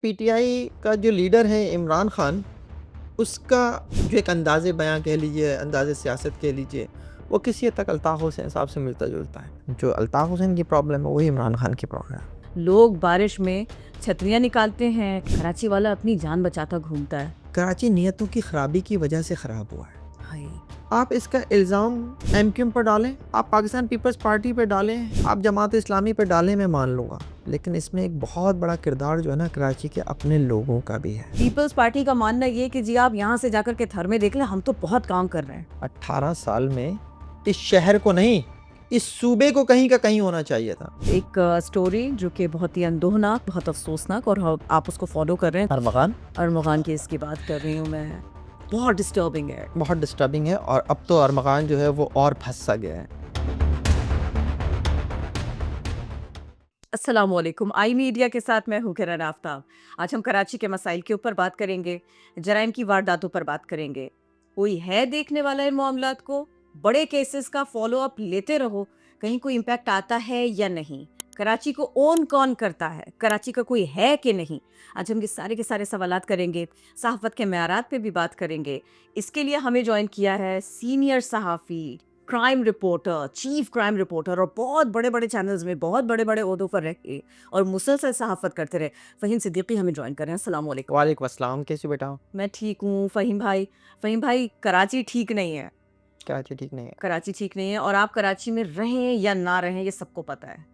PTI का जो leader है इमरान खान, उसका जो एक अंदाज़े बयाँ कह लीजिए, अंदाज़े सियासत कह लीजिए, वो किसी हद तक अल्ताफ़ हुसैन साहब से मिलता-जुलता है। जो अल्ताफ़ हुसैन की प्रॉब्लम है, वही इमरान खान की प्रॉब्लम है। लोग बारिश में छतरियाँ निकालते हैं, कराची वाला अपनी जान बचाता घूमता है। कराची नियतों की खराबी की वजह से ख़राब हुआ है। हाय! आप इसका इल्ज़ाम एमक्यूएम पर डालें, आप पाकिस्तान पीपल्स पार्टी पे डालें, आप जमात इस्लामी पे डालें, मैं मान लूँगा। लेकिन इसमें एक बहुत बड़ा किरदार जो है ना कराची के अपने लोगों का भी है। पीपल्स पार्टी का मानना ये है कि जी आप यहाँ से जाकर के थर में देख लें, हम तो बहुत काम कर रहे हैं। 18 साल में इस शहर को नहीं, इस सूबे को कहीं का कहीं होना चाहिए था। एक स्टोरी जो कि बहुत ही अंदोहनाक, बहुत अफ़सोसनाक और आप उसको फ़ॉलो कर रहे हैं। अरमग़ान अरमग़ान केस की बात कर रही हूँ मैं। बहुत डिस्टर्बिंग है। बहुत डिस्टर्बिंग है और अब तो अरमग़ान जो है वो और फँस सा गया है। अस्सलाम वालेकुम। आई मीडिया के साथ मैं हूँ किरण आफ्ताब। आज हम कराची के मसाइल के ऊपर बात करेंगे, जराइम की वारदातों पर बात करेंगे। कोई है देखने वाला इन मामलात को? बड़े केसेस का फॉलो अप लेते रहो, कहीं कोई इम्पैक्ट आता है या नहीं? कराची को ओन कौन करता है? कराची का कोई है कि नहीं? आज हम ये सारे के सारे सवालात करेंगे, सहाफ़त के मेआरात पे भी बात करेंगे। इसके लिए हमें जॉइन किया है सीनियर सहाफ़ी, crime reporter, chief crime reporter और बहुत बड़े-बड़े चैनल्स में बहुत बड़े-बड़े ओहदों पर रह के और मुसलसल सहाफ़त करते रहे, फ़हीम सिद्दीकी हमें जॉइन कर रहे हैं। अस्सलाम वालेकुम। वालेकुम अस्सलाम, कैसे हो बेटा? मैं ठीक हूँ, फ़हीम भाई। फ़हीम भाई, कराची ठीक नहीं है। कराची ठीक नहीं है। कराची ठीक नहीं है और आप कराची में रहें या ना रहें, ये सबको पता है।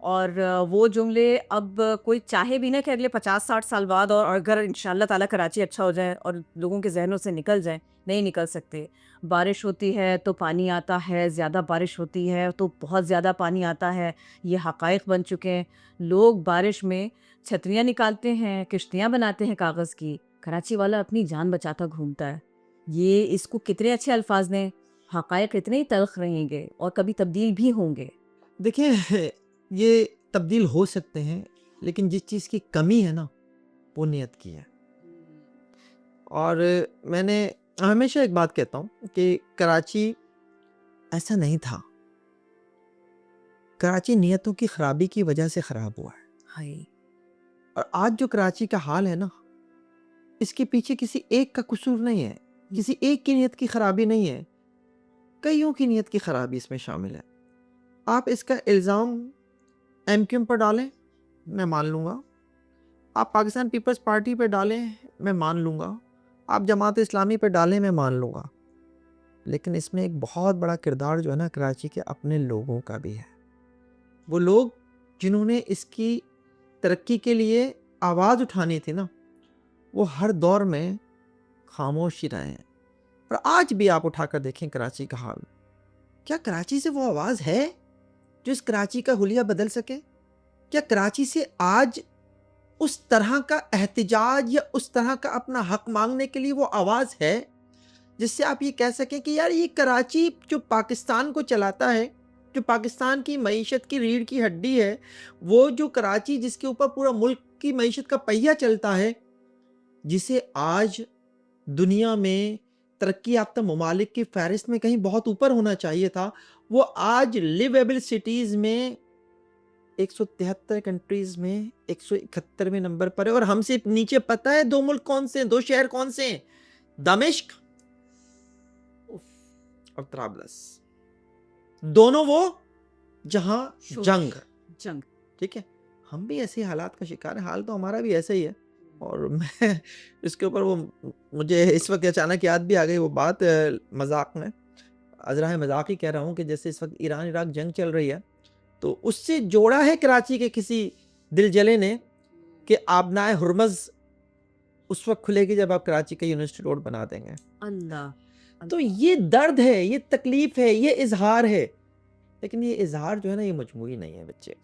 और वो जुमले अब कोई चाहे भी ना कि अगले 50-60 साल बाद और अगर इंशाल्लाह ताला कराची अच्छा हो जाए और लोगों के ज़हनों से निकल जाए, नहीं निकल सकते। बारिश होती है तो पानी आता है, ज़्यादा बारिश होती है तो बहुत ज़्यादा पानी आता है, ये हक़ाइक़ बन चुके हैं। लोग बारिश में छतरियाँ निकालते हैं, किश्तियाँ बनाते हैं कागज़ की, कराची वाला अपनी जान बचाता घूमता है। ये इसको कितने अच्छे अल्फ़ाज़ दें, हक़ाइक़ इतने ही तल्ख़ रहेंगे और कभी तब्दील भी होंगे। देखिए ये तब्दील हो सकते हैं, लेकिन जिस चीज़ की कमी है ना, वो नियत की है। और मैंने हमेशा एक बात कहता हूँ कि कराची ऐसा नहीं था। कराची नियतों की खराबी की वजह से ख़राब हुआ है। हाय! और आज जो कराची का हाल है ना, इसके पीछे किसी एक का कसूर नहीं है, किसी एक की नीयत की खराबी नहीं है, कइयों की नीयत की खराबी इसमें शामिल है। आप इसका इल्ज़ाम एमक्यूएम पर डालें, मैं मान लूँगा। आप पाकिस्तान पीपल्स पार्टी पे डालें, मैं मान लूँगा। आप जमात इस्लामी पे डालें, मैं मान लूँगा। लेकिन इसमें एक बहुत बड़ा किरदार जो है ना कराची के अपने लोगों का भी है। वो लोग जिन्होंने इसकी तरक्की के लिए आवाज़ उठानी थी ना, वो हर दौर में खामोश ही रहे हैं। और आज भी आप उठाकर देखें कराची का हाल, क्या कराची से वो आवाज़ है जो इस कराची का हुलिया बदल सके? क्या कराची से आज उस तरह का एहतिजाज या उस तरह का अपना हक मांगने के लिए वो आवाज़ है जिससे आप ये कह सकें कि यार ये कराची जो पाकिस्तान को चलाता है, जो पाकिस्तान की मईशत की रीढ़ की हड्डी है, वो जो कराची जिसके ऊपर पूरा मुल्क की मईशत का पहिया चलता है, जिसे आज दुनिया में तरक्की याफ्ता ममालिक की फ़हरिस्त में कहीं बहुत ऊपर होना चाहिए था, वो आज लिवेबल सिटीज़ में 173 कंट्रीज़ में 171वें नंबर पर है। और हमसे नीचे पता है 2 मुल्क कौन से हैं, 2 शहर कौन से हैं? दमिश्क और तराबलस। दोनों वो जहाँ जंग, जंग। ठीक है? हम भी ऐसे ही हालात का शिकार हैं, हाल तो हमारा भी ऐसा ही है। और मैं इसके ऊपर वो मुझे इस वक़्त अचानक याद भी आ गई वो बात मज़ाक में, अज़राए मज़ाक ही कह रहा हूँ कि जैसे इस वक़्त ईरान-इराक जंग चल रही है, तो उससे जोड़ा है कराची के किसी दिलजले ने कि आबनाए हुर्मज़ उस वक़्त खुलेगी जब आप कराची का यूनिवर्सिटी रोड बना देंगे। अल्लाह! तो ये दर्द है, ये तकलीफ़ है, ये इज़हार है। लेकिन ये इज़हार जो है ना, ये मजबूरी नहीं है बच्चे।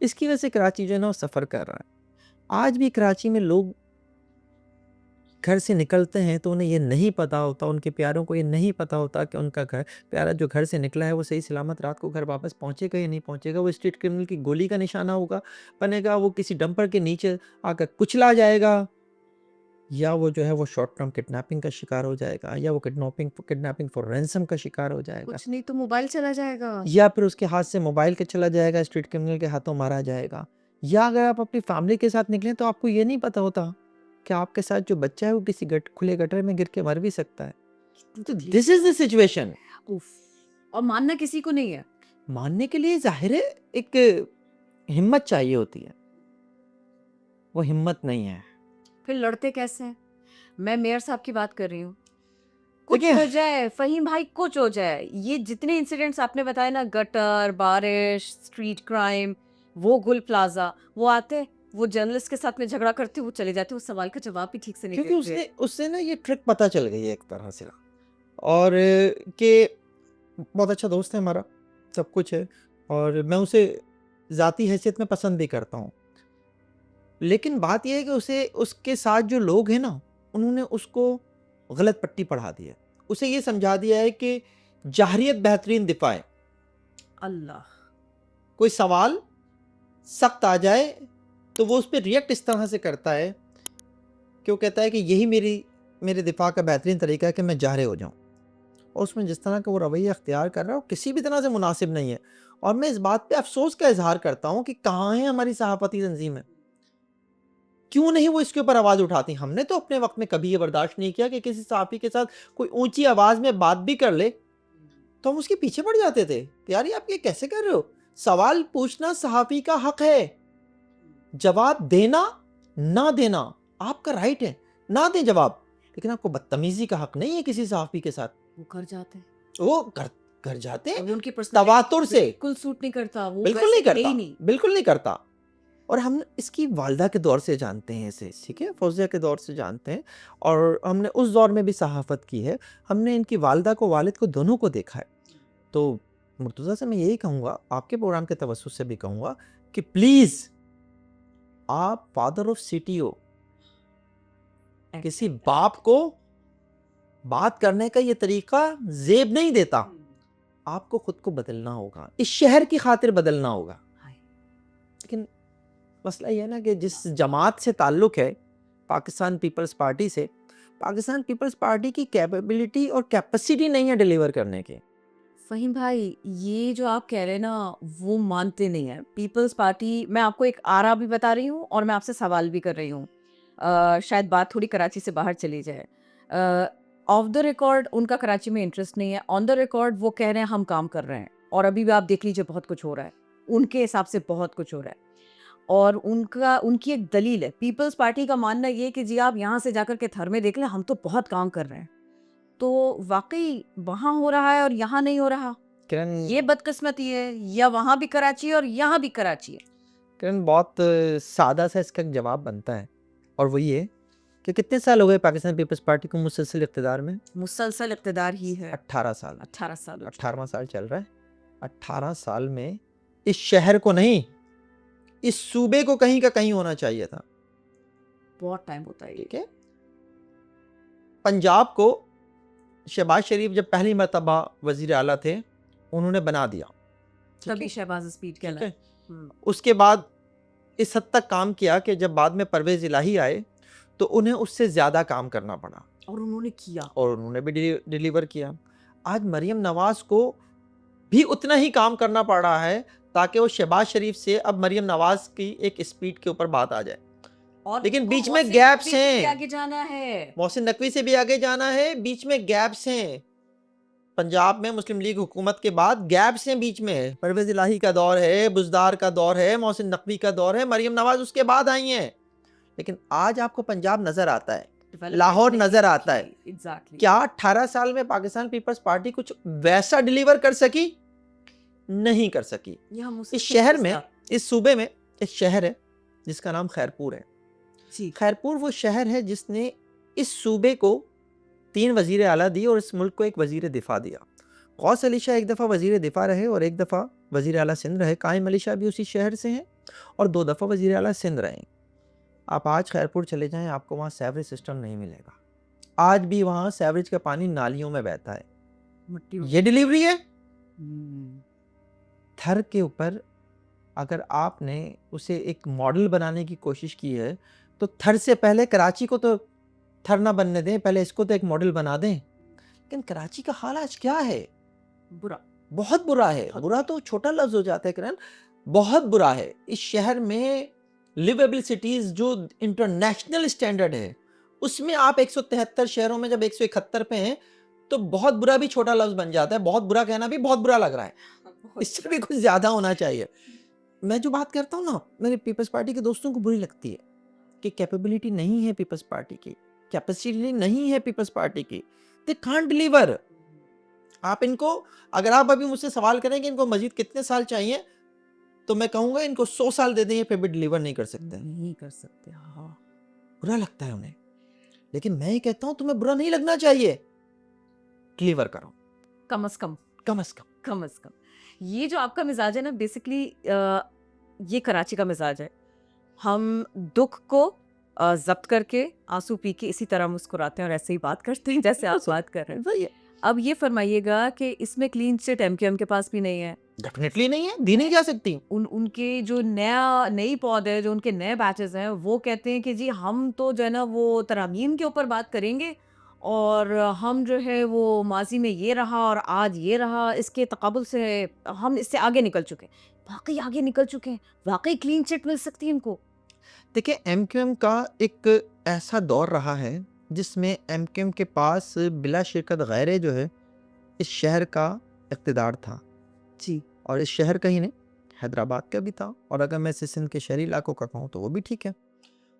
इसकी वजह से कराची जो है ना, वो सफ़र कर रहा है। आज भी कराची में लोग घर से निकलते हैं तो उन्हें ये नहीं पता होता, उनके प्यारों को ये नहीं पता होता कि उनका प्यारा जो घर से निकला है वो सही सलामत रात को घर वापस पहुँचेगा या नहीं पहुँचेगा। वो स्ट्रीट क्रिमिनल की गोली का निशाना होगा बनेगा, वो किसी डंपर के नीचे आकर कुचला जाएगा, या वो जो है वो शॉर्ट टर्म किडनैपिंग का शिकार हो जाएगा, या वो किडनैपिंग फॉर रैंसम का शिकार हो जाएगा, कुछ नहीं तो मोबाइल चला जाएगा। या फिर उसके हाथ से मोबाइल के चला जाएगा, स्ट्रीट क्रिमिनल के हाथों मारा जाएगा। या अगर आप अपनी फैमिली के साथ निकलें तो आपको ये नहीं पता होता कि आपके साथ जो बच्चा है वो किसी खुले गटर में गिर के मर भी सकता है। तो दिस इज द सिचुएशन। उफ, और मानना किसी को नहीं है। मानने के लिए जाहिर है एक हिम्मत चाहिए होती है, वो हिम्मत नहीं है। फिर लड़ते कैसे हैं? मैं मेयर साहब की बात कर रही हूँ। कुछ देखिए हो जाए फहीम भाई, कुछ हो जाए, ये जितने इंसिडेंट्स आपने बताए ना, गटर, बारिश, स्ट्रीट क्राइम, वो गुल प्लाजा, वो आते, वो जर्नलिस्ट के साथ में झगड़ा करते, वो चले जाते, वो सवाल का जवाब भी ठीक से नहीं क्योंकि देते। उससे उससे ना ये ट्रिक पता चल गई है एक तरह से। और कि बहुत अच्छा दोस्त है हमारा, सब कुछ है, और मैं उसे ज़ाती हैसियत में पसंद भी करता हूँ। लेकिन बात यह है कि उसे उसके साथ जो लोग हैं ना, उन्होंने उसको गलत पट्टी पढ़ा दी है। उसे ये समझा दिया है कि जाहरियत बेहतरीन दिफा है। अल्लाह, कोई सवाल सख्त आ जाए तो वो उस पर रिएक्ट इस तरह से करता है कि वो कहता है कि यही मेरे दिफा का बेहतरीन तरीका है कि मैं जाहिर हो जाऊँ। और उसमें जिस तरह का वो रवैया अख्तियार कर रहा है वो किसी भी तरह से मुनासिब नहीं है। और मैं इस बात पे अफसोस का इजहार करता हूँ कि कहाँ है हमारी सहाफ़ती तंजीमें, क्यों नहीं वो इसके ऊपर आवाज़ उठाती। हमने तो अपने वक्त में कभी ये बर्दाश्त नहीं किया कि किसी सहाफ़ी के साथ कोई ऊंची आवाज़ में बात भी कर ले तो हम उसके पीछे पड़ जाते थे कि यार ये आप ये कैसे कर रहे हो। सवाल पूछना सहाफ़ी का हक है, जवाब देना ना देना आपका राइट है, ना दें जवाब, लेकिन आपको बदतमीजी का हक नहीं है किसी सहाफ़ी के साथ। वो कर जाते हैं। वो कर जाते और हैं वो उनकी तवातुर पर्सनालिटी से। बिल्कुल सूट नहीं करता, वो बिल्कुल वैसे नहीं थे ही करता, नहीं। बिल्कुल नहीं करता। और हम इसकी वालदा के दौर से जानते हैं इसे, ठीक है, फौजिया के दौर से जानते हैं, और हमने उस दौर में भी सहाफ़त की है। हमने इनकी वालदा को, वालिद को, दोनों को देखा है। तो मुर्तज़ा से मैं यही कहूँगा, आपके प्रोग्राम के तवज्जुह से भी कहूँगा कि प्लीज़ आप फादर ऑफ सिटी हो, किसी बाप को बात करने का ये तरीका ज़ेब नहीं देता। आपको खुद को बदलना होगा, इस शहर की खातिर बदलना होगा। लेकिन मसला ये है ना कि जिस जमात से ताल्लुक़ है पाकिस्तान पीपल्स पार्टी से, पाकिस्तान पीपल्स पार्टी की कैपेबिलिटी और कैपेसिटी नहीं है डिलीवर करने की। फहीम भाई, ये जो आप कह रहे हैं ना, वो मानते नहीं है पीपल्स पार्टी। मैं आपको एक आरा भी बता रही हूँ और मैं आपसे सवाल भी कर रही हूँ। शायद बात थोड़ी कराची से बाहर चली जाए। ऑफ द रिकॉर्ड उनका कराची में इंटरेस्ट नहीं है, ऑन द रिकॉर्ड वो कह रहे हैं हम काम कर रहे हैं, और अभी भी आप देख लीजिए बहुत कुछ हो रहा है, उनके हिसाब से बहुत कुछ हो रहा है। और उनकी एक दलील है, पीपल्स पार्टी का मानना ये है कि जी आप यहाँ से जाकर के थर में देख लें, हम तो बहुत काम कर रहे हैं। तो वाकई वहाँ हो रहा है और यहाँ नहीं हो रहा, किरण ये बदकिस्मती है, या वहाँ भी कराची है और यहाँ भी कराची है? किरण बहुत सादा सा इसका एक जवाब बनता है, और वो ये कि कितने साल हो गए पाकिस्तान पीपल्स पार्टी को मुसलसल इक़्तिदार में? मुसलसल इक़्तिदार ही है। 18 साल। 18 साल हो चुके। 18वां साल चल रहा है। 18 साल में इस शहर को नहीं, इस सूबे को कहीं का कहीं होना चाहिए था। बहुत टाइम होता है ये। ठीक है, पंजाब को शहबाज शरीफ जब पहली मरतबा वजीर आला थे उन्होंने बना दिया, ठीक तभी है? शहबाज स्पीड ठीक कहलाए। है। उसके बाद इस हद तक काम किया कि जब बाद में परवेज़ इलाही आए तो उन्हें उससे ज़्यादा काम करना पड़ा, और उन्होंने किया। और उन्होंने भी डिलीवर किया। आज मरियम नवाज़ को भी उतना ही काम करना पड़ रहा है ताकि वो शहबाज शरीफ से अब मरियम नवाज़ की एक स्पीड के ऊपर बात आ जाए। और लेकिन उनको बीच में मोहसिन गैप्स नकवी से भी हैं। आगे जाना है। मोहसिन नकवी से भी आगे जाना है, बीच में गैप्स हैं। पंजाब में मुस्लिम लीग हुकूमत के बाद गैप्स हैं बीच में। परवेज़ इलाही का दौर है, बुज़दार का दौर है, मोहसिन नकवी का दौर है, मरियम नवाज़ उसके बाद आई हैं। लेकिन आज आपको पंजाब नज़र आता है, लाहौर नज़र आता है। एग्जैक्टली। क्या 18 साल में पाकिस्तान पीपल्स पार्टी कुछ वैसा डिलीवर कर सकी? नहीं कर सकी। इस शहर में, इस सूबे में एक शहर है जिसका नाम खैरपुर है। खैरपुर वो शहर है जिसने इस सूबे को 3 वजीर आला दिए और इस मुल्क को एक वजीर दिफा दिया। गौस अली शाह एक दफ़ा वजीर दिफा रहे और एक दफ़ा वजीर आला सिंध रहे। कायम अली शाह भी उसी शहर से हैं और 2 दफ़ा वजीर आला सिंध रहे। आप आज खैरपुर चले जाएं, आपको वहाँ सेवरेज सिस्टम नहीं मिलेगा। आज भी वहाँ सेवरेज का पानी नालियों में बहता है। ये डिलीवरी है। थर के ऊपर अगर आपने उसे एक मॉडल बनाने की कोशिश की है तो थर से पहले कराची को तो थर ना बनने दें, पहले इसको तो एक मॉडल बना दें। लेकिन कराची का हाल आज क्या है? बुरा, बहुत बुरा है। बुरा तो छोटा लफ्ज हो जाता है किरण। बहुत बुरा है। इस शहर में लिवेबल सिटीज जो इंटरनेशनल स्टैंडर्ड है, उसमें आप 173 शहरों में जब 171 पे हैं, तो बहुत बुरा भी छोटा लफ्ज बन जाता है। बहुत बुरा कहना भी बहुत बुरा लग रहा है, इससे भी कुछ ज्यादा होना चाहिए। मैं जो बात करता हूँ ना, मेरे पीपल्स पार्टी के दोस्तों को बुरी लगती है कि कैपेबिलिटी नहीं है पीपल्स पार्टी की, कैपेसिटी नहीं है पीपल्स पार्टी की, दे कांट डिलीवर। आप इनको, अगर आप अभी मुझसे सवाल करें कि इनको मजीद कितने साल चाहिए, तो मैं कहूंगा इनको 100 साल दे दें, फिर भी डिलीवर नहीं कर सकते। नहीं कर सकते। हाँ, बुरा लगता है उन्हें, लेकिन मैं ये कहता हूं तुम्हें बुरा नहीं लगना चाहिए, डिलीवर करो कम अज कम, कम से कम। कम अज कम। ये जो आपका मिजाज है ना, बेसिकली ये कराची का मिजाज है। हम दुख को जब्त करके आंसू पी के इसी तरह मुस्कुराते हैं और ऐसे ही बात करते हैं जैसे आप बात कर रहे हैं। सही है, अब ये फरमाइएगा कि इसमें क्लीन चिट एमक्यूएम के पास भी नहीं है। डेफिनेटली नहीं है, दी नहीं जा सकती। उनके जो नई पौध है, जो उनके नए बैचेस हैं, वो कहते हैं कि जी हम तो जो है ना वो तरामीम के ऊपर बात करेंगे, और हम जो है वो माजी में ये रहा और आज ये रहा, इसके तकाबुल से हम इससे आगे निकल चुके हैं। वाकई आगे निकल चुके हैं, वाकई क्लीन चिट मिल सकती है इनको। देखिए, एमक्यूएम का एक ऐसा दौर रहा है जिसमें एमक्यूएम के पास बिला शिरकत गैरे जो है इस शहर का इक़्तिदार था, जी, और इस शहर का ही नहीं, हैदराबाद का भी था, और अगर मैं इसे सिंध के शहरी इलाकों का कहूँ तो वो भी ठीक है।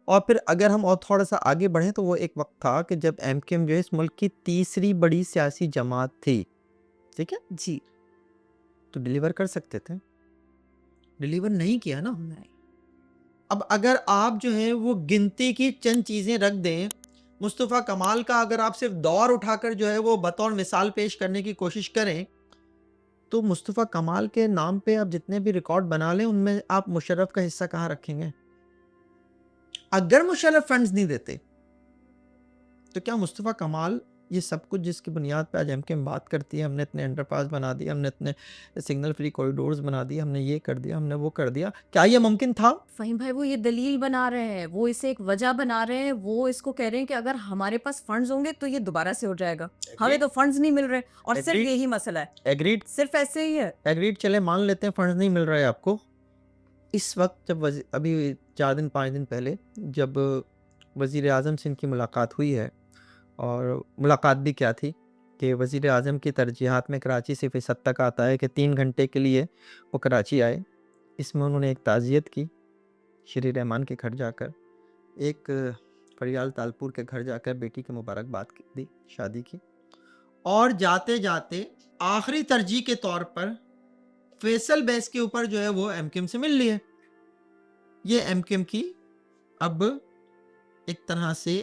और फिर अगर हम और थोड़ा सा आगे बढ़ें तो वो एक वक्त था कि जब एमक्यूएम जो है इस मुल्क की तीसरी बड़ी सियासी जमात थी, ठीक है, जी, तो डिलीवर कर सकते थे, डिलीवर नहीं किया ना। नहीं, अब अगर आप जो है वो गिनती की चंद चीज़ें रख दें, मुस्तफ़ा कमाल का अगर आप सिर्फ दौर उठाकर जो है वो बतौर मिसाल पेश करने की कोशिश करें, तो मुस्तफ़ा कमाल के नाम पे आप जितने भी रिकॉर्ड बना लें, उनमें आप मुशर्रफ का हिस्सा कहाँ रखेंगे? अगर मुशर्रफ फंड्स नहीं देते, तो क्या मुस्तफ़ा कमाल ये सब कुछ जिसकी बुनियाद पे आज एमकेएम बात करती है, हमने इतने अंडरपास बना दिए, हमने इतने सिग्नल फ्री कॉरिडोर्स बना दिए, हमने ये कर दिया, हमने वो कर दिया, क्या ये मुमकिन था? फ़हीम भाई वो ये दलील बना रहे हैं, वो इसे एक वजह बना रहे हैं, वो इसको कह रहे हैं कि अगर हमारे पास फंड्स होंगे तो ये दोबारा से हो जाएगा। हमें तो फंड्स नहीं मिल रहे और सिर्फ Agreed. यही मसला है, एग्रीड, सिर्फ ऐसे ही है। एग्रीड, चले मान लेते हैं फंड्स नहीं मिल रहे आपको। इस वक्त जब अभी 4 दिन 5 दिन पहले जब वज़ीर आज़म से इनकी मुलाकात हुई है, और मुलाकात भी क्या थी कि वज़ीर आज़म की तरजीहात में कराची सिर्फ इस हद तक आता है कि 3 घंटे के लिए वो कराची आए। इसमें उन्होंने एक ताज़ियत की श्री रहमान के घर जाकर, एक फरियाल तालपुर के घर जाकर बेटी की मुबारकबाद दी, शादी की, और जाते जाते आखिरी तरजीह के तौर पर फैसल बेस के ऊपर जो है वो एमक्यूएम से मिल लिए। ये एमक्यूएम की अब एक तरह से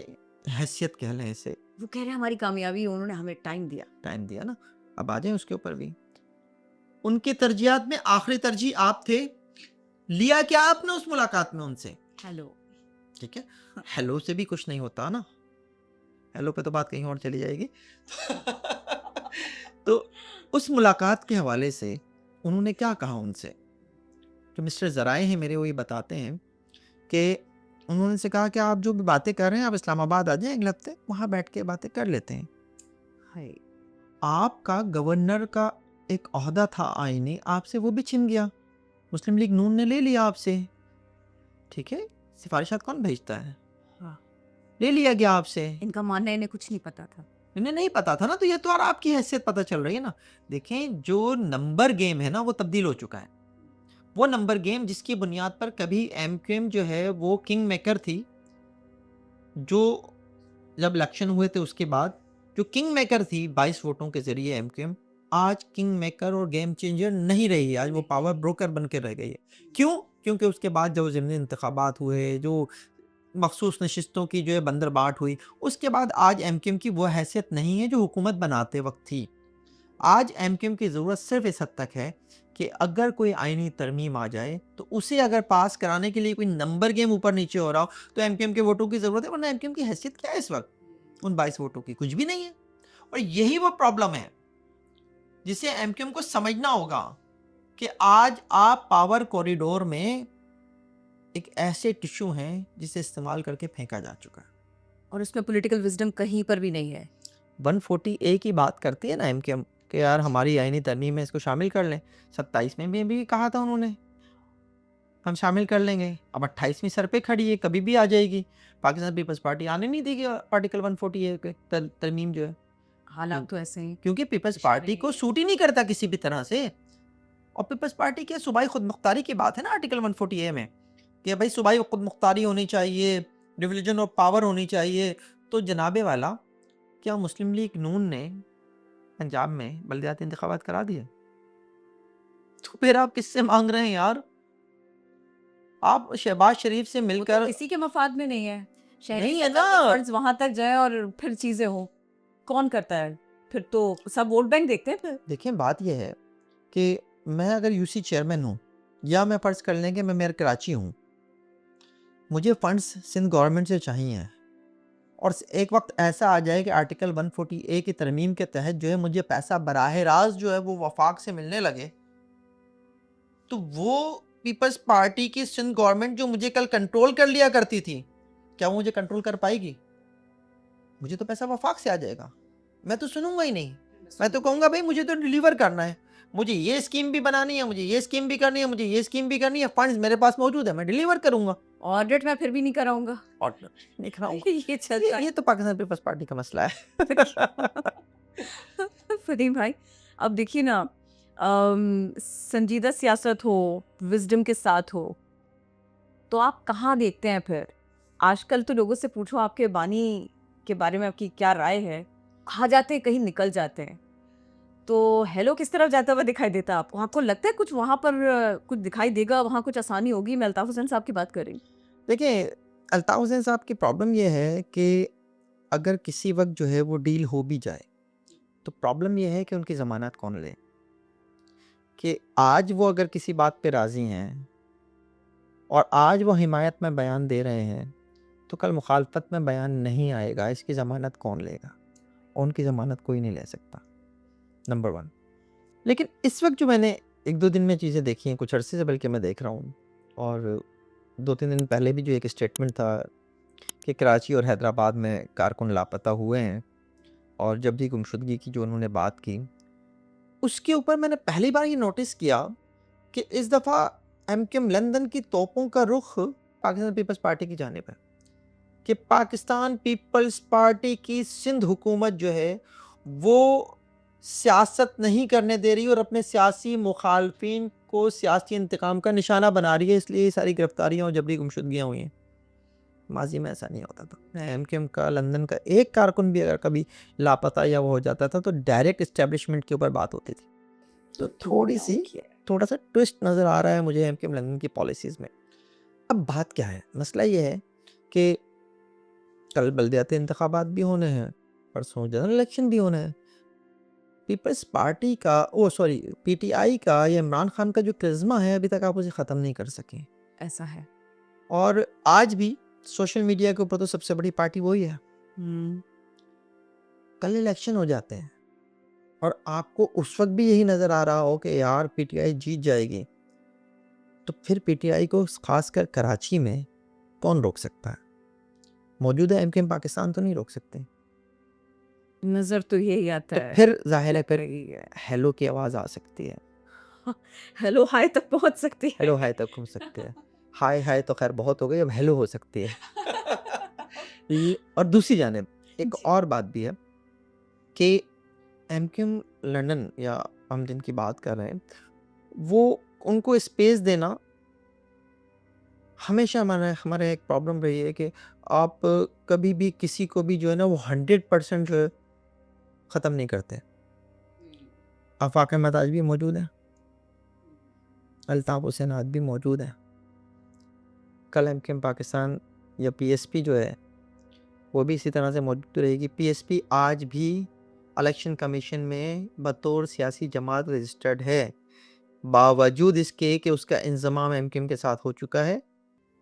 हैसियत कह लें इसे, वो कह रहे हैं हमारी कामयाबी उन्होंने हमें टाइम दिया ना। अब आ जाए उसके ऊपर भी, उनके तरजीहात में आखिरी तरजीह आप थे, लिया क्या आपने उस मुलाकात में उनसे? हेलो, ठीक है, हेलो से भी कुछ नहीं होता ना, हेलो पे तो बात कहीं और चली जाएगी। तो उस मुलाकात के हवाले से उन्होंने क्या कहा उनसे? जो मिस्टर ज़राए हैं मेरे, वो ये बताते हैं कि उन्होंने से कहा कि आप जो भी बातें कर रहे हैं, आप इस्लामाबाद आ जाएं अगले हफ्ते, वहाँ बैठ के बातें कर लेते हैं। हाय, आपका गवर्नर का एक ओहदा था आईनी, आपसे वो भी छिन गया, मुस्लिम लीग नून ने ले लिया आपसे, ठीक है, सिफारिशात कौन भेजता है, हाँ, ले लिया गया आपसे। इनका मानना है इन्हें कुछ नहीं पता था। इन्हें नहीं पता था ना, तो ये तो और आपकी हैसियत पता चल रही है ना। देखें, जो नंबर गेम है ना वो तब्दील हो चुका है। वो नंबर गेम जिसकी बुनियाद पर कभी एमक्यूएम जो है वो किंग मेकर थी, जो जब इलेक्शन हुए थे उसके बाद जो किंग मेकर थी 22 वोटों के जरिए एमक्यूएम, आज किंग मेकर और गेम चेंजर नहीं रही है, आज वो पावर ब्रोकर बन के रह गई है। क्यों? क्योंकि उसके बाद जो ज़िमनी इंतखाबात हुए, जो मखसूस नशिस्तों की जो है बंदरबाट हुई, उसके बाद आज एमक्यूएम की वो हैसियत नहीं है जो हुकूमत बनाते वक्त थी। आज एमक्यूएम की ज़रूरत सिर्फ इस हद तक है कि अगर कोई आईनी तरमीम आ जाए तो उसे अगर पास कराने के लिए कोई नंबर गेम ऊपर नीचे हो रहा हो तो एमक्यूएम के वोटों की ज़रूरत है, वरना एमक्यूएम की हैसियत क्या है इस वक्त? उन 22 वोटों की कुछ भी नहीं है। और यही वो प्रॉब्लम है जिसे एमक्यूएम को समझना होगा कि आज आप पावर कॉरिडोर में एक ऐसे टिश्यू हैं जिसे इस्तेमाल करके फेंका जा चुका है, और इसमें पॉलिटिकल विजडम कहीं पर भी नहीं है। 140A की बात करती है ना एमक्यूएम कि यार हमारी आईनी तरमीम में इसको शामिल कर लें। 27 में भी कहा था उन्होंने, हम शामिल कर लेंगे। अब 28वीं सर पे खड़ी है, कभी भी आ जाएगी। पाकिस्तान पीपल्स पार्टी आने नहीं देगी आर्टिकल 140 के तरमीम जो है, हालात तो ऐसे हैं क्योंकि पीपल्स इशारे पार्टी को सूट ही नहीं करता किसी भी तरह से। और पीपल्स पार्टी की सूबाई खुद मुख्तारी की बात है ना आर्टिकल 140 में, कि भाई सूबाई खुद मुख्तारी होनी चाहिए, डिवीजन ऑफ पावर होनी चाहिए। तो जनाबे वाला, क्या मुस्लिम लीग नून ने पंजाब में बल्दियाती इंतखाबात करा दिए? तो फिर आप किससे मांग रहे हैं यार? आप शहबाज शरीफ से वो तो मिलकर किसी के मफाद में नहीं है। शहरी नहीं है सरकार के ना। फंड्स वहां तक जाए और फिर चीजें हो, कौन करता है? फिर तो सब वोट बैंक देखते हैं फिर। देखिए बात यह है कि मैं अगर यूसी चेयरमैन हूँ, या मैं फ़र्ज़ कर लें कि मैं मेयर कराची हूँ, मुझे फ़ंड्स सिंध गवर्नमेंट से चाहिए, और एक वक्त ऐसा आ जाए कि आर्टिकल 140A की तरमीम के तहत जो है मुझे पैसा बराह रास्त जो है वो वफाक से मिलने लगे, तो वो पीपल्स पार्टी की सिंध गवर्नमेंट जो मुझे कल कंट्रोल कर लिया करती थी, क्या वो मुझे कंट्रोल कर पाएगी? मुझे तो पैसा वफाक से आ जाएगा, मैं तो सुनूंगा ही नहीं। मैं तो कहूँगा भाई मुझे तो डिलीवर करना है, मुझे ये स्कीम भी बनानी है, मुझे ये स्कीम भी करनी है, मुझे ये स्कीम भी करनी है, फंड्स मेरे पास मौजूद है, मैं डिलीवर करूंगा। ऑडिट मैं फिर भी नहीं कराऊंगा। और नहीं कराऊंगा। ये चलता ये तो पाकिस्तान पीपल्स पार्टी का मसला है। फरीम भाई, अब देखिए ना, संजीदा सियासत हो, विजडम के साथ हो, तो आप कहाँ देखते हैं फिर? आजकल तो लोगों से पूछो आपके बानी के बारे में आपकी क्या राय है, खा जाते हैं कहीं निकल जाते हैं। तो हेलो किस तरफ जाता हुआ दिखाई देता है आपको? आपको लगता है कुछ वहां पर कुछ दिखाई देगा, वहां कुछ आसानी होगी? मैं अल्ताफ हुसैन साहब की बात कर रही हूँ। देखिए, अल्ताफ हुसैन साहब की प्रॉब्लम ये है कि अगर किसी वक्त जो है वो डील हो भी जाए, तो प्रॉब्लम ये है कि उनकी ज़मानत कौन ले। कि आज वो अगर किसी बात पे राज़ी हैं और आज वो हिमायत में बयान दे रहे हैं, तो कल मुखालफत में बयान नहीं आएगा, इसकी ज़मानत कौन लेगा? और उनकी ज़मानत कोई नहीं ले सकता, नंबर 1। लेकिन इस वक्त जो मैंने 1-2 दिन में चीज़ें देखी हैं, कुछ अरसे से बल्कि मैं देख रहा हूँ, और 2-3 दिन पहले भी जो एक स्टेटमेंट था कि कराची और हैदराबाद में कारकुन लापता हुए हैं, और जब भी गुमशुदगी की जो उन्होंने बात की, उसके ऊपर मैंने पहली बार ये नोटिस किया कि इस दफ़ा एमकेएम लंदन की तोपों का रुख पाकिस्तान पीपल्स पार्टी की जानिब है। कि पाकिस्तान पीपल्स पार्टी की सिंध हुकूमत जो है वो सियासत नहीं करने दे रही और अपने सियासी मुखालफिन को सियासी इंतकाम का निशाना बना रही है, इसलिए ये सारी गिरफ्तारियां और जबरी गुमशुदगियां हुई हैं। माजी में ऐसा नहीं होता था। एमकेएम का लंदन का एक कारकुन भी अगर कभी लापता या वो हो जाता था तो डायरेक्ट इस्टेब्लिशमेंट के ऊपर बात होती थी। तो थोड़ा सा ट्विस्ट नज़र आ रहा है मुझे एमकेएम लंदन की पॉलिसीज़ में। अब बात क्या है, मसला ये है कि कल बल्दियाती इंतखाबात भी होने हैं, परसों जनरल इलेक्शन भी होना है। पीपल्स पार्टी का पीटीआई का या इमरान खान का जो करिश्मा है अभी तक आप उसे ख़त्म नहीं कर सके। ऐसा है। और आज भी सोशल मीडिया के ऊपर तो सबसे बड़ी पार्टी वही है। कल इलेक्शन हो जाते हैं और आपको उस वक्त भी यही नज़र आ रहा हो कि यार पीटीआई जीत जाएगी, तो फिर पीटीआई को खासकर कराची में कौन रोक सकता है? मौजूदा एमकेएम पाकिस्तान तो नहीं रोक सकते। नजर तो यही आता तो है। फिर जाहिर है फिर हेलो की आवाज़ आ सकती है। हेलो हाय तक पहुंच सकती है। हेलो हाय तक हो सकते हैं। हाय हाय तो खैर बहुत हो गई, अब हेलो हो सकती है। और दूसरी जानिब एक जी। और बात भी है कि एमकेएम लंदन या हम जिनकी बात कर रहे हैं, वो उनको स्पेस देना हमेशा हमारे एक प्रॉब्लम रही है कि आप कभी भी किसी को भी जो है ना वो 100% जो है ख़त्म नहीं करते। आफाक अहमद आज भी मौजूद है, अल्ताफ हुसैन आज भी मौजूद है। कल एमकेएम पाकिस्तान या पीएसपी जो है वो भी इसी तरह से मौजूद रहेगी। पीएसपी आज भी इलेक्शन कमीशन में बतौर सियासी जमात रजिस्टर्ड है, बावजूद इसके कि उसका इंज़माम एमकेएम के साथ हो चुका है,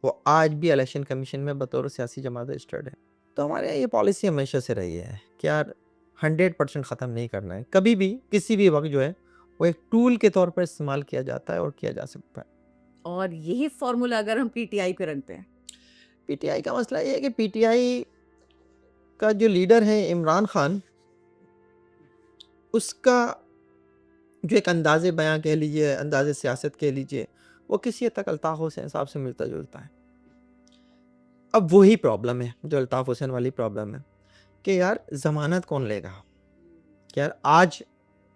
वो आज भी इलेक्शन कमीशन में बतौर सियासी जमात रजिस्टर्ड है। तो हमारे यहाँ ये पॉलिसी हमेशा से रही है कि यार 100% ख़त्म नहीं करना है, कभी भी किसी भी वक्त जो है वो एक टूल के तौर पर इस्तेमाल किया जाता है और किया जा सकता है। और यही फॉर्मूला अगर हम पीटीआई पे रखते हैं, पीटीआई का मसला ये है कि पीटीआई का जो लीडर है इमरान खान, उसका जो एक अंदाज़े बयां कह लीजिए, अंदाज़े सियासत कह लीजिए, वो किसी हद तक अल्ताफ़ हुसैन साहब से मिलता-जुलता है। अब वही प्रॉब्लम है जो अल्ताफ़ हुसैन वाली प्रॉब्लम है कि यार ज़मानत कौन लेगा? कि यार आज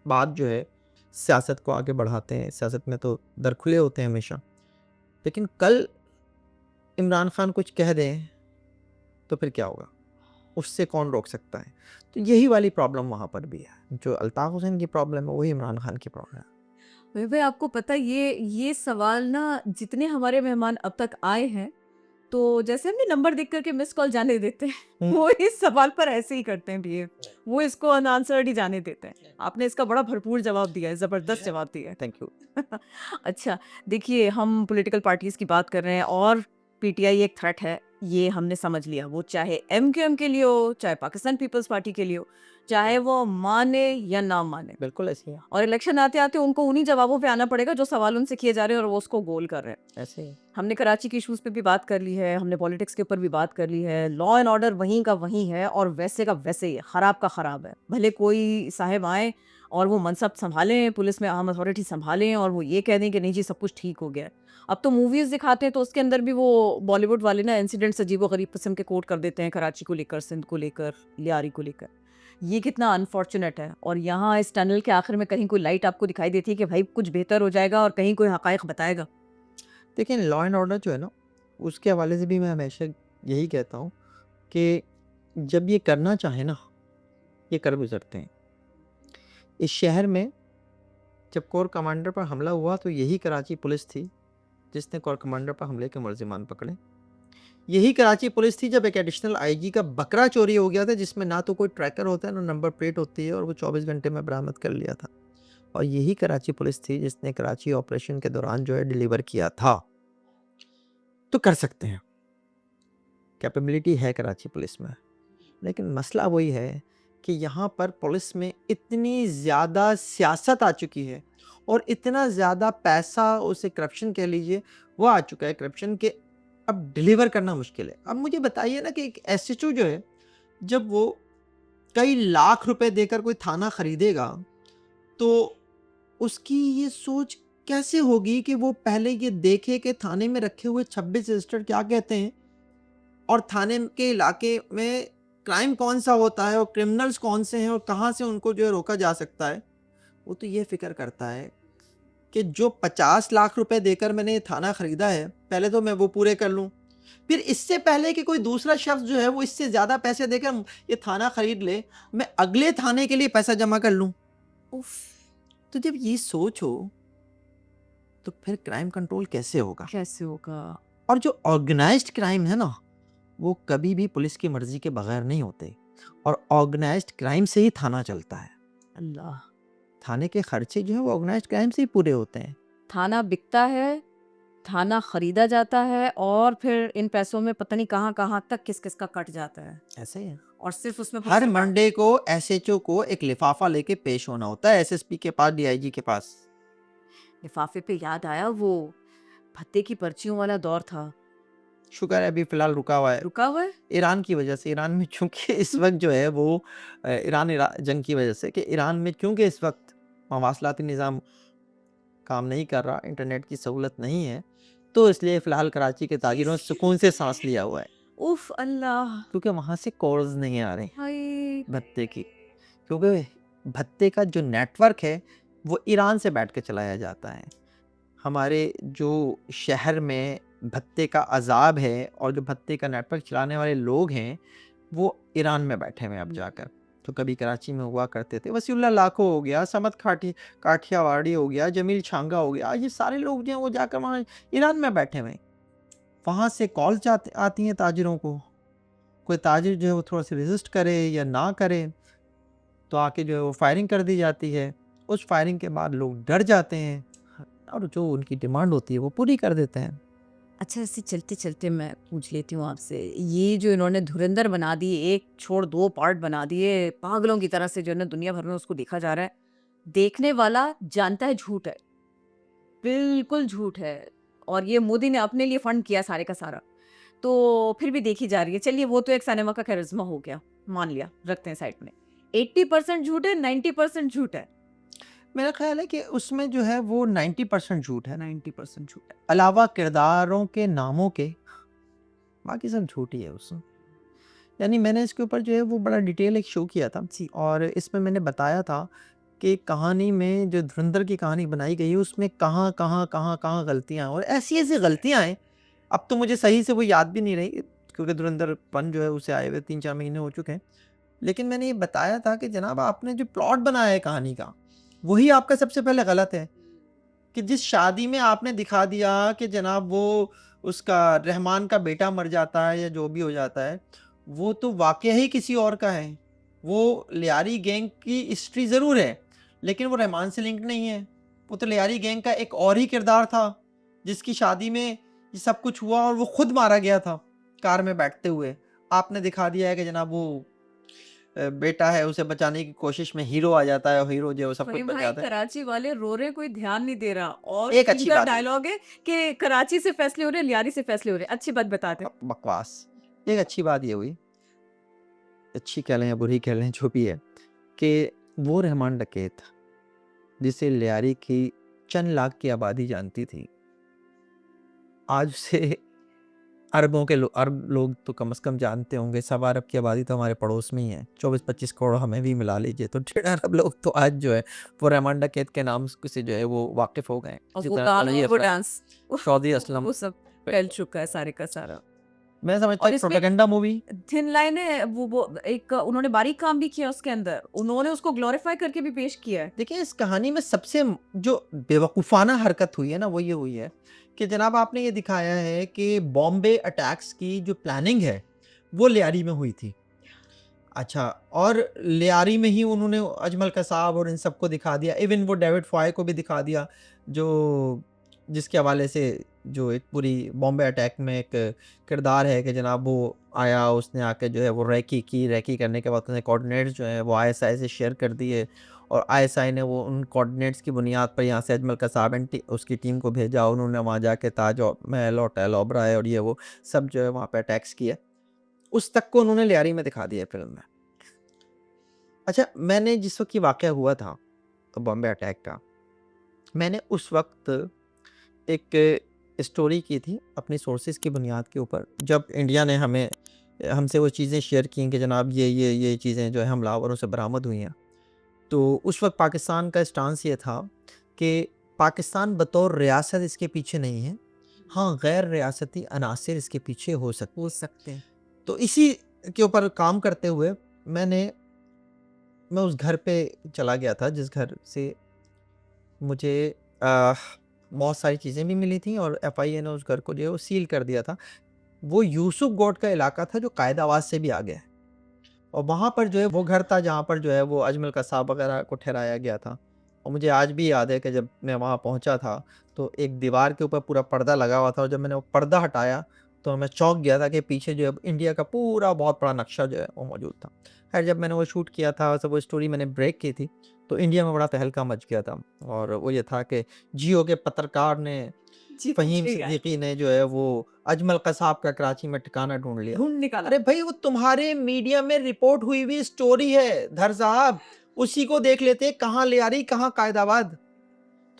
बात जो है सियासत को आगे बढ़ाते हैं, सियासत में तो दर खुले होते हैं हमेशा। लेकिन कल इमरान खान कुछ कह दें तो फिर क्या होगा? उससे कौन रोक सकता है? तो यही वाली प्रॉब्लम वहाँ पर भी है। जो अल्ताफ़ हुसैन की प्रॉब्लम है वही इमरान खान की प्रॉब्लम है। भाई आपको पता है ये सवाल ना जितने हमारे मेहमान अब तक आए हैं, तो जैसे हमने नंबर देख कर के मिस कॉल जाने देते हैं, हुँ। वो इस सवाल पर ऐसे ही करते हैं बिहेव। वो इसको अनआंसर्ड ही जाने देते हैं। आपने इसका बड़ा भरपूर जवाब दिया है, ज़बरदस्त जवाब दिया है। Thank you. अच्छा, देखिए हम पॉलिटिकल पार्टीज़ की बात कर रहे हैं और पीटीआई एक थ्रेट है, ये हमने समझ लिया। वो चाहे एमक्यूएम के लिए हो, चाहे पाकिस्तान पीपल्स पार्टी के लिए हो, चाहे वो माने या ना माने। बिल्कुल ऐसे ही है। और इलेक्शन आते-आते उनको उन्हीं जवाबों पे आना पड़ेगा जो सवाल उनसे किए जा रहे हैं और वो उसको गोल कर रहे हैं। ऐसे ही है। हमने कराची के इश्यूज़ पे भी बात कर ली है, हमने पॉलिटिक्स के ऊपर भी बात कर ली है। लॉ एंड ऑर्डर वहीं का वहीं है और वैसे का वैसे ही है, खराब का खराब है। भले कोई साहब आएँ और वो मनसब सँभालें, पुलिस में अहम अथॉरिटी सँभालें और वो ये कह दें कि नहीं जी सब कुछ ठीक हो गया है। अब तो मूवीज़ दिखाते हैं तो उसके अंदर भी वो बॉलीवुड वाले ना इंसिडेंट्स अजीबो-गरीब किस्म के कोट कर देते हैं कराची को लेकर, सिंध को लेकर, लियारी को लेकर। ये कितना अनफॉर्च्यूनेट है और यहाँ इस टनल के आखिर में कहीं कोई लाइट आपको दिखाई देती है कि भाई कुछ बेहतर हो जाएगा और कहीं कोई हक़ाइक़ बताएगा। देखिए लॉ एंड ऑर्डर जो है ना, उसके हवाले से भी मैं हमेशा यही कहता हूँ कि जब ये करना चाहें ना, ये कर गुज़रते हैं। इस शहर में जब कोर कमांडर पर हमला हुआ तो यही कराची पुलिस थी जिसने कोर कमांडर पर हमले के मुलज़िमान पकड़े। यही कराची पुलिस थी जब एक एडिशनल आईजी का बकरा चोरी हो गया था जिसमें ना तो कोई ट्रैकर होता है, ना नंबर प्लेट होती है और वो 24 घंटे में बरामद कर लिया था। और यही कराची पुलिस थी जिसने कराची ऑपरेशन के दौरान जो है डिलीवर किया था। तो कर सकते हैं, कैपेबिलिटी है कराची पुलिस में। लेकिन मसला वही है कि यहाँ पर पुलिस में इतनी ज़्यादा सियासत आ चुकी है और इतना ज़्यादा पैसा, उसे करप्शन कह लीजिए, वो आ चुका है करप्शन के अब डिलीवर करना मुश्किल है। अब मुझे बताइए ना कि एक एसएचओ जो है, जब वो कई लाख रुपए देकर कोई थाना खरीदेगा, तो उसकी ये सोच कैसे होगी कि वो पहले ये देखे कि थाने में रखे हुए 26 रजिस्टर क्या कहते हैं और थाने के इलाके में क्राइम कौन सा होता है और क्रिमिनल्स कौन से हैं और कहाँ से उनको जो है रोका जा सकता है। वो तो ये फ़िक्र करता है कि जो 50 लाख रुपए देकर मैंने ये थाना खरीदा है, पहले तो मैं वो पूरे कर लूँ। फिर इससे पहले कि कोई दूसरा शख्स जो है वो इससे ज़्यादा पैसे देकर ये थाना खरीद ले, मैं अगले थाने के लिए पैसा जमा कर लूँ। उफ़! तो जब ये सोच हो, तो फिर क्राइम कंट्रोल कैसे होगा? कैसे होगा? और जो ऑर्गेनाइज्ड क्राइम है ना, वो कभी भी पुलिस की मर्ज़ी के बगैर नहीं होते और ऑर्गेनाइज्ड क्राइम से ही थाना चलता है। अल्लाह! थाने के खर्चे जो हैं वो ऑर्गेनाइज्ड क्राइम से ही पूरे होते हैं। थाना बिकता है, थाना खरीदा जाता है और फिर इन पैसों में पता नहीं कहाँ-कहाँ तक किस-किस का कट जाता है ऐसे ही है। और सिर्फ़ उसमें हर पुलिस मंडे को एसएचओ को एक लिफाफा लेके पेश होना होता है एसएसपी के पास, डीआईजी के पास। लिफ़ाफ़े पे याद आया वो भत्ते की पर्चियों वाला दौर था। शुक्र है अभी फ़िलहाल रुका हुआ है। रुका हुआ है? ईरान की वजह से, ईरान में चूँकि इस वक़्त जो है वो ईरान जंग की वजह से कि ईरान में क्योंकि इस वक़्त मवासलाती निज़ाम काम नहीं कर रहा, इंटरनेट की सहूलत नहीं है, तो इसलिए फ़िलहाल कराची के ताजिरों ने सुकून से साँस लिया हुआ है। उफ़ अल्लाह! क्योंकि वहाँ से कॉल्स नहीं आ रहे हाय! भत्ते की। क्योंकि भत्ते का जो नेटवर्क है, वो ईरान से बैठ के चलाया जाता है। हमारे जो शहर में भत्ते का अज़ाब है और जो भत्ते का नेटवर्क चलाने वाले लोग हैं, वो ईरान में बैठे हुए हैं अब जाकर। तो कभी कराची में हुआ करते थे। वसीउल्लाह लाखो हो गया, समद काठियावाड़ी हो गया, जमील छांगा हो गया, ये सारे लोग जो हैं वो जाकर वहाँ ईरान में बैठे हुए हैं। वहाँ से कॉल्स आती हैं ताजिरों को। कोई ताजिर जो है वो थोड़ा-सा रेज़िस्ट करे या ना करे, तो आके जो है वो फायरिंग कर दी जाती है। उस फायरिंग के बाद लोग डर जाते हैं और जो उनकी डिमांड होती है वो पूरी कर देते हैं। अच्छा ऐसे चलते-चलते मैं पूछ लेती हूँ आपसे, ये जो इन्होंने धुरंधर बना दी, एक छोड़ दो पार्ट बना दिए, पागलों की तरह से जो है ना दुनिया भर में उसको देखा जा रहा है। देखने वाला जानता है झूठ है, बिल्कुल झूठ है और ये मोदी ने अपने लिए फंड किया सारे का सारा। तो फिर भी देखी जा रही है। चलिए वो तो एक सिनेमा का करिश्मा हो गया, मान लिया, रखते हैं साइड में। 80% झूठ है, 90% झूठ है। मेरा ख्याल है कि उसमें जो है वो 90% झूठ है, 90% झूठ है। अलावा किरदारों के नामों के, बाकी सब झूठ ही है उसमें। यानी मैंने इसके ऊपर जो है वो बड़ा डिटेल एक शो किया था जी। और इसमें मैंने बताया था कि कहानी में जो धुरंधर की कहानी बनाई गई है उसमें कहाँ गलतियाँ हैं और ऐसी-ऐसी गलतियाँ हैं, अब तो मुझे सही से वो याद भी नहीं रही क्योंकि धुरंधर 1 जो है उसे आए हुए 3-4 महीने हो चुके हैं। लेकिन मैंने ये बताया था कि जनाब आपने जो प्लॉट बनाया है कहानी का, वही आपका सबसे पहले गलत है। कि जिस शादी में आपने दिखा दिया कि जनाब वो उसका रहमान का बेटा मर जाता है या जो भी हो जाता है, वो तो वाक़या ही किसी और का है। वो लियारी गैंग की हिस्ट्री ज़रूर है, लेकिन वो रहमान से लिंक नहीं है। वो तो लियारी गैंग का एक और ही किरदार था, जिसकी शादी में ये सब कुछ हुआ और वो खुद मारा गया था, कार में बैठते हुए। आपने दिखा दिया है कि जनाब वो बेटा है, उसे बचाने की कोशिश में हीरो आ जाता है और हीरो जो है वो सब कुछ फ़हीम भाई, बचाता है। कराची वाले रो रहे हैं, कोई ध्यान नहीं दे रहा और एक अच्छी सीधा बात है। डायलॉग है कि कराची से फैसले हो रहे हैं, लियारी से फैसले हो रहे हैं। अच्छी बात बताते हैं। बकवास। एक अच्छी बात ये हुई, अच्छी कह लें या बुरी कह लें जो भी है, कि वो रहमान डकैत जिसे लियारी की चंद लाख की आबादी जानती थी, आज उसे अरब लोग तो कम से कम जानते होंगे, सवा अरब की आबादी तो हमारे पड़ोस में ही है, 24-25 करोड़ हमें भी मिला लीजिए, तो 1.5 अरब लोग तो आज जो है वो रहमान डकैत के नाम से जो है वो वाकिफ़ हो गए हैं। और इसी वो तरह गाना अलवी और वो असलम, डांस सऊदी असलम, वो सब फैल चुका है सारे का सारा। मैं समझता हूँ और एक इसमें प्रोपेगेंडा मूवी। थिन लाइन है, वो एक उन्होंने बारीक काम भी किया उसके अंदर। उन्होंने उसको ग्लोरीफाई करके भी पेश किया है। देखिए इस कहानी में सबसे जो बेवकूफ़ाना हरकत हुई है ना वो ये हुई है कि जनाब आपने ये दिखाया है कि बॉम्बे अटैक्स की जो प्लानिंग है वो लियारी में हुई थी। अच्छा, और लियारी में ही उन्होंने अजमल कसाब और इन सबको दिखा दिया, इवन वो डेविड फॉय को भी दिखा दिया, जो जिसके हवाले से जो एक पूरी बॉम्बे अटैक में एक किरदार है कि जनाब वो आया, उसने आके जो है वो रेकी की, रेकी करने के बाद उसने कोऑर्डिनेट्स जो हैं वो आईएसआई से शेयर कर दिए और आईएसआई ने वो उन कोऑर्डिनेट्स की बुनियाद पर यहाँ से अजमल कसाब एंड उसकी टीम को भेजा। उन्होंने वहाँ जाके ताज महल, होटल ओबराय और ये वो सब जो है वहाँ पे अटैक्स किए। उस तक को उन्होंने लियारी में दिखा दिया फ़िल्म में। अच्छा, मैंने जिस वक़्त ये वाक़या हुआ था, तो बॉम्बे अटैक का, मैंने उस वक़्त एक स्टोरी की थी अपनी सोर्सेज़ की बुनियाद के ऊपर। जब इंडिया ने हमसे वो चीज़ें शेयर की कि जनाब ये चीज़ें जो है हमलावरों से बरामद हुई हैं। तो उस वक़्त पाकिस्तान का स्टांस ये था कि पाकिस्तान बतौर रियासत इसके पीछे नहीं है। हाँ, गैर रियासती अनासिर इसके पीछे हो सकते। हो सकते हैं। तो इसी के ऊपर काम करते हुए मैं उस घर पे चला गया था जिस घर से मुझे अ, बहुत सारी चीज़ें भी मिली थी और एफआईए ने उस घर को जो है वो सील कर दिया था। वो यूसुफ गोट का इलाका था जो कायद आवाज़ से भी आगे है और वहाँ पर जो है वो घर था जहाँ पर जो है वो अजमल कसाब वगैरह को ठहराया गया था। और मुझे आज भी याद है कि जब मैं वहाँ पहुँचा था तो एक दीवार के ऊपर पूरा पर्दा लगा हुआ था और जब मैंने वो पर्दा हटाया तो मैं चौंक गया था कि पीछे जो है इंडिया का पूरा बहुत बड़ा नक्शा जो है वो मौजूद था। खैर जब मैंने वो शूट किया था सब वो स्टोरी मैंने ब्रेक की थी तो इंडिया में बड़ा तहलका मच गया था और वो ये था कि जियो के पत्रकार ने जी, फ़हीम जी, सिद्दीकी ने जो है वो अजमल कसाब का कराची में ठिकाना ढूँढ लिया। ढूँढ निकाला। अरे भाई वो तुम्हारे मीडिया में रिपोर्ट हुई हुई स्टोरी है धर साहब, उसी को देख लेते कहाँ लियारी कहाँ कायदाबाद।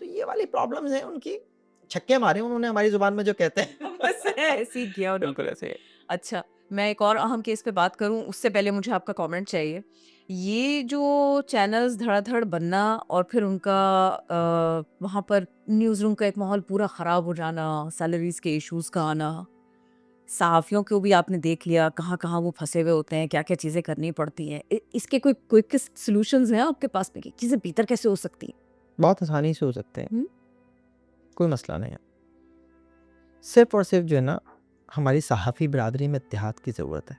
तो ये वाली प्रॉब्लम्स हैं उनकी, छक्के मारे उन्होंने हमारी ज़ुबान में जो कहते हैं। बस है, सीख गया उन्होंने। बिल्कुल ऐसे ही। अच्छा, मैं एक और अहम केस पे बात करूँ, उससे पहले मुझे आपका कमेंट चाहिए। ये जो चैनल्स धड़ाधड़ बनना और फिर उनका वहाँ पर न्यूज़ रूम का एक माहौल पूरा ख़राब हो जाना, सैलरीज़ के इश्यूज़ का आना, सहाफ़ियों को भी आपने देख लिया, कहाँ-कहाँ वो फँसे हुए होते हैं, क्या-क्या चीज़ें करनी पड़ती हैं। इसके कोई क्विकेस्ट सॉल्यूशंस हैं आपके पास में कि चीज़ें बेहतर कैसे हो सकती हैं? बहुत आसानी से हो सकते हैं, हुँ? कोई मसला नहीं है। सिर्फ़ और सिर्फ़ जो है ना हमारी सहाफ़ी बिरादरी में इत्तेहाद की ज़रूरत है।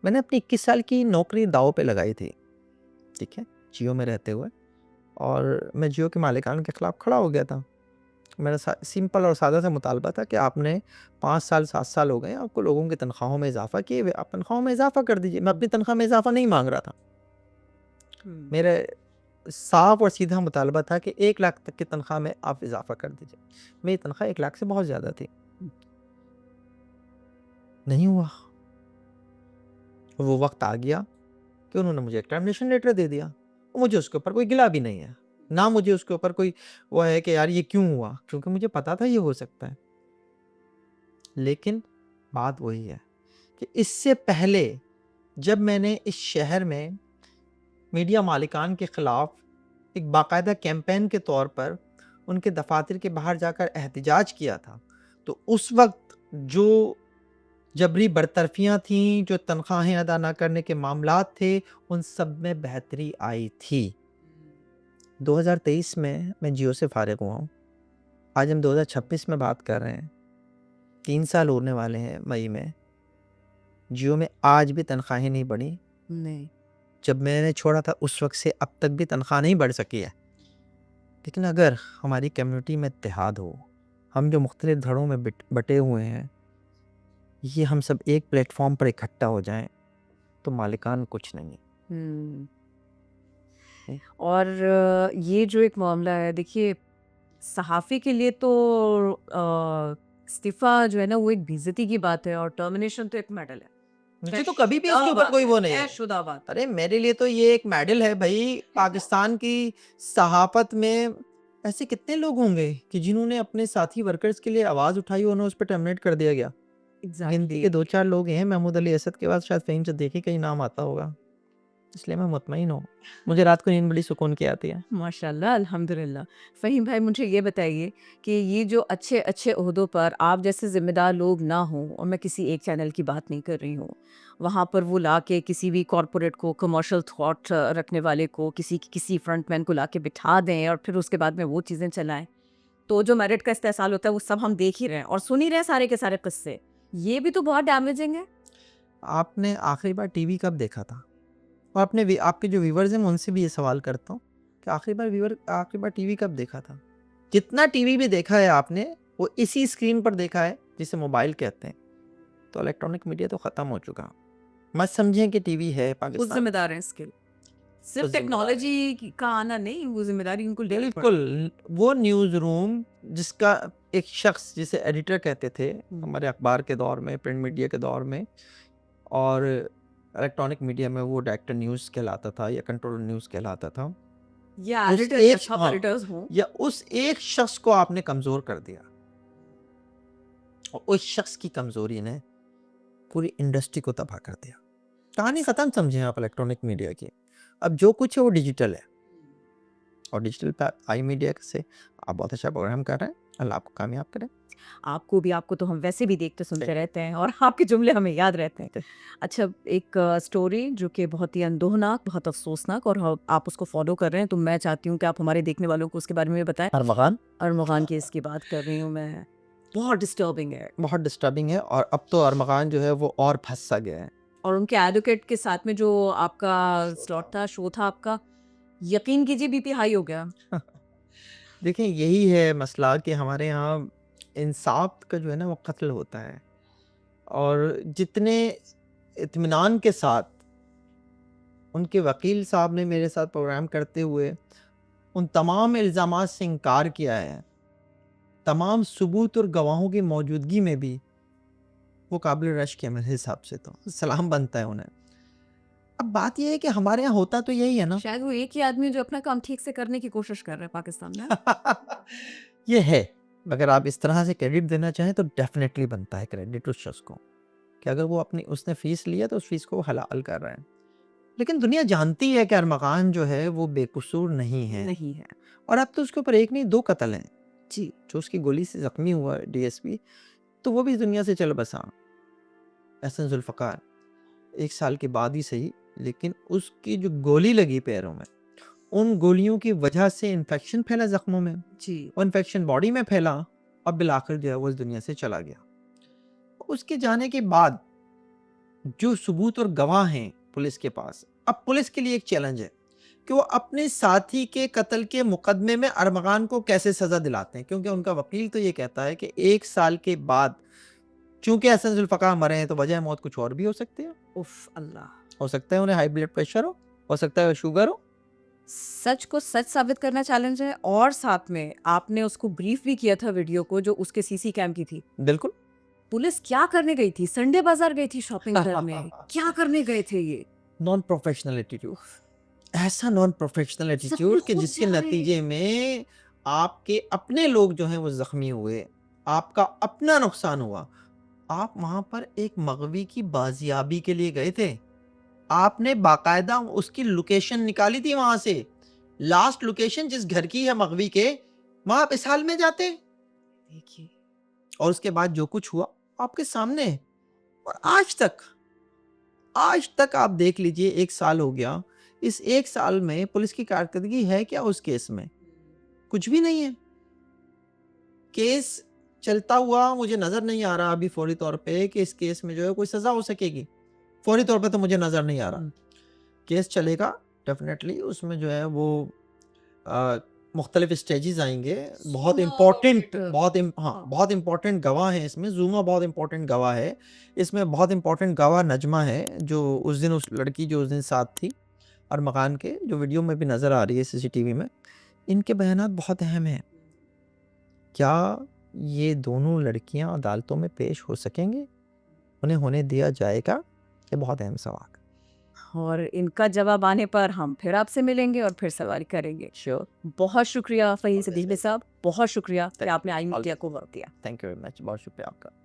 मैंने अपनी 21 साल की नौकरी दाँव पे लगाई थी, ठीक है? जियो में रहते हुए और मैं जियो के मालिकान के खिलाफ खड़ा हो गया था। मेरा सिंपल और सादा सा मुतालबा था कि आपने 5 साल 7 साल हो गए हैं, आपको लोगों की तनख्वाहों में इजाफ़ा किए हुए, आप तनख्वाहों में इजाफ़ा कर दीजिए। मैं अपनी तनख्वाह में इजाफ़ा नहीं माँग रहा था। हुँ। मेरा साफ और सीधा मुतालबा था कि 1 लाख तक की तनख्वाह में आप इजाफ़ा कर दीजिए। मेरी तनख्वाह 1 लाख से बहुत ज़्यादा थी। नहीं हुआ। वो वक़्त आ गया कि उन्होंने मुझे एक टर्मिनेशन लेटर दे दिया मुझे उसके ऊपर कोई गिला भी नहीं है, ना मुझे उसके ऊपर कोई वो है कि यार ये क्यों हुआ, क्योंकि मुझे पता था ये हो सकता है। लेकिन बात वही है कि इससे पहले जब मैंने इस शहर में मीडिया मालिकान के ख़िलाफ़ एक बाकायदा कैंपेन के तौर पर उनके दफ़ातर के बाहर जाकर एहतिजाज किया था, तो उस वक़्त जो जबरी बरतरफ़ियाँ थीं, जो तनख़्वाहें अदा ना करने के मामलात थे, उन सब में बेहतरी आई थी। 2023 में मैं जियो से फ़ारिग हुआ हूँ। आज हम 2026 में बात कर रहे हैं। 3 साल होने वाले हैं मई में। जियो में आज भी तनख़्वाहें नहीं बढ़ी। नहीं। जब मैंने छोड़ा था उस वक़्त से अब तक भी तनख़्वाह नहीं बढ़ सकी है। लेकिन अगर हमारी कम्युनिटी में इत्तेहाद हो, हम जो मुख्तलिफ़ धड़ों में बटे हुए हैं, ये हम सब एक प्लेटफ़ॉर्म पर इकट्ठा हो जाएँ, तो मालिकान कुछ नहीं है। हुँ। है। और ये जो एक मामला है, देखिए सहाफ़ी के लिए तो इस्तीफ़ा जो है ना वो एक बेइज़्ज़ती की बात है और टर्मिनेशन तो एक मेडल है। मुझे तो कभी भी इसके ऊपर कोई वो नहीं है। तयशुदा बात है। अरे मेरे लिए तो ये एक मेडल है भई, पाकिस्तान की सहाफ़त में ऐसे कितने लोग होंगे कि जिन्होंने अपने साथी वर्कर्स के लिए आवाज़ उठाई और उन्हें उस पे टर्मिनेट कर दिया गया। गिनती के एग्ज़ैक्टली। 2-4 लोग हैं, महमूद अली असद के बाद शायद फ़हीम सिद्दीकी का ही नाम आता होगा। इसलिए मैं मुतमईन हूँ। मुझे रात को नींद बड़ी सुकून की आती है। माशाल्लाह, अल्हम्दुलिल्लाह। फ़हीम भाई मुझे ये बताइए कि ये जो अच्छे-अच्छे ओहदों पर आप जैसे ज़िम्मेदार लोग ना हों, और मैं किसी एक चैनल की बात नहीं कर रही हूँ, वहाँ पर वो लाके किसी भी कॉर्पोरेट को, कमर्शियल थॉट रखने वाले को, किसी फ्रंटमैन को लाके बिठा दें और फिर उसके बाद में वो चीज़ें चलाएँ। तो जो मेरिट का इस्तेहसाल होता है वो सब हम देख ही रहे हैं और सुन ही रहे हैं सारे के सारे किस्से। ये भी तो बहुत डैमेजिंग है। आपने आखिरी बार टीवी कब देखा था? और आपके जो व्यूअर्स हैं मैं उनसे भी ये सवाल करता हूँ कि आखिरी बार टीवी कब देखा था? जितना टीवी भी देखा है आपने, वो इसी स्क्रीन पर देखा है जिसे मोबाइल कहते हैं। तो इलेक्ट्रॉनिक मीडिया तो ख़त्म हो चुका। मत समझें कि टीवी है वो पाकिस्तान। ज़िम्मेदार हैं इसके। सिर्फ़ ज़िम्मेदार है। टेक्नोलॉजी का आना नहीं, वो ज़िम्मेदारी उनको लेनी पड़ती बिल्कुल, वो न्यूज़ रूम जिसका एक शख्स जिसे एडिटर कहते थे हुँ। हमारे अखबार के दौर में, प्रिंट मीडिया के दौर में, और इलेक्ट्रॉनिक मीडिया में वो डायरेक्टर न्यूज़ कहलाता था या कंट्रोलर न्यूज़ कहलाता था। या उस एडिटर या एक सब हाँ, एडिटर्स हों। या उस एक शख्स को आपने कमज़ोर कर दिया और उस शख्स की कमज़ोरी ने पूरी इंडस्ट्री को तबाह कर दिया। कहानी ख़त्म समझें आप इलेक्ट्रॉनिक मीडिया की। अब जो कुछ है वो डिजिटल है और डिजिटल पे आई मीडिया से आप बहुत अच्छा प्रोग्राम कर रहे हैं। अल्लाह आपको कामयाब करे। आपको तो हम वैसे भी देखते सुनते जी। रहते हैं और आपके जुमले हमें याद रहते हैं। अच्छा, एक स्टोरी जो कि बहुत ही अंदोहनाक, बहुत अफ़सोसनाक, और आप उसको फ़ॉलो कर रहे हैं, तो मैं चाहती हूँ कि आप हमारे देखने वालों को उसके बारे में बताएँ। अरमग़ान अरमग़ान केस की बात कर रही हूँ मैं। बहुत डिस्टर्बिंग है। बहुत डिस्टर्बिंग है और अब तो अरमग़ान जो है वो और फँस सा गया है। और उनके एडवोकेट के साथ में जो आपका स्लॉट था, शो था आपका, यकीन कीजिए बीपी हाई हो गया। देखिए यही है मसला कि हमारे यहाँ इंसाफ का जो है ना वो कत्ल होता है और जितने इत्मीनान के साथ उनके वकील साहब ने मेरे साथ प्रोग्राम करते हुए उन तमाम इल्ज़ामात से इनकार किया है, तमाम सबूत और गवाहों की मौजूदगी में भी, वो काबिल रश्क है मेरे हिसाब से, तो सलाम बनता है उन्हें। अब बात ये है कि हमारे यहाँ होता तो यही है ना। शायद वो एक ही आदमी जो अपना काम ठीक से करने की कोशिश कर रहा है पाकिस्तान में। ये है। अगर आप इस तरह से क्रेडिट देना चाहें तो डेफिनेटली बनता है क्रेडिट उस शख्स को कि अगर वो अपनी उसने फ़ीस लिया तो उस फ़ीस को वो हलाल कर रहा है। लेकिन दुनिया जानती है कि अरमग़ान जो है वो बेकसूर नहीं है नहीं है। और अब तो उसके ऊपर एक नहीं 2 कत्ल हैं। जी। जो उसकी गोली से ज़ख्मी हुआ डीएसपी, तो वो भी इस दुनिया से चल बसा। एहसन ज़ुल्फ़िकार 1 साल के बाद ही सही, लेकिन उसकी जो गोली लगी पैरों में, उन गोलियों की वजह से इन्फेक्शन फैला ज़ख्मों में, जी। वो इन्फेक्शन बॉडी में फैला और बिलाखिर जो है वो इस दुनिया से चला गया। उसके जाने के बाद जो सबूत और गवाह हैं पुलिस के पास, अब पुलिस के लिए एक चैलेंज है कि वो अपने साथी के कत्ल के मुकदमे में अरमग़ान को कैसे सज़ा दिलाते हैं, क्योंकि उनका वकील तो ये कहता है कि 1 साल के बाद चूँकि एहसन ज़ुल्फ़िकार मरे हैं तो वजह मौत कुछ और भी हो सकती है। उफ़ अल्लाह! हो सकता है उन्हें हाई ब्लड प्रेशर हो सकता है शुगर हो। सच को सच साबित करना चैलेंज है, और साथ में आपने उसको ब्रीफ भी किया था वीडियो को जो उसके सीसी कैम की थी। बिल्कुल। पुलिस क्या करने गई थी? संडे बाज़ार गई थी शॉपिंग करने? क्या करने गए थे ये? Non professional attitude. ऐसा नॉन प्रोफेशनल सब एटीट्यूड कुछ कि खुद जिसके जाए। नतीजे में आपके अपने लोग जो हैं वो जख्मी हुए, आपका अपना नुकसान हुआ। आप वहां पर एक मगवी की बाजियाबी के लिए गए थे, आपने बाकायदा उसकी लोकेशन निकाली थी वहां से, लास्ट लोकेशन जिस घर की है मगवी के, वहां आप इस हाल में जाते, देखिए, और उसके बाद जो कुछ हुआ आपके सामने है। और आज तक आप देख लीजिए, 1 साल हो गया, इस 1 साल में पुलिस की कारकर्दगी है क्या उस केस में? कुछ भी नहीं है। केस चलता हुआ मुझे नजर नहीं आ रहा अभी फौरी तौर पे कि इस केस में जो है कोई सजा हो सकेगी। फौरी तौर पे तो मुझे नजर नहीं आ रहा। हुँ, केस चलेगा डेफिनेटली, उसमें जो है वो मुख्तलिफ स्टेजेस आएंगे। बहुत ज़ूमा इम्पोर्टेंट, और हाँ, बहुत इम्पोर्टेंट गवाह है इसमें। जूमा बहुत इम्पोर्टेंट गवाह है इसमें। बहुत इम्पोर्टेंट गवाह नजमा है, जो उस दिन, उस लड़की जो उस दिन साथ थी, और मकान के जो वीडियो में भी नजर आ रही है सीसीटीवी में, इनके बयानात बहुत अहम हैं। क्या ये दोनों लड़कियां अदालतों में पेश हो सकेंगे? उन्हें होने दिया जाएगा? ये बहुत अहम सवाल है। और इनका जवाब आने पर हम फिर आपसे मिलेंगे और फिर सवाल करेंगे। श्योर। बहुत शुक्रिया फ़हीम ऑलवेज सदीक़ वेलकम। साहब, बहुत शुक्रिया कि थैंक आपने यू। I media always. को वक़्त दिया। Thank you very much. बहुत शुक्रिया आपका।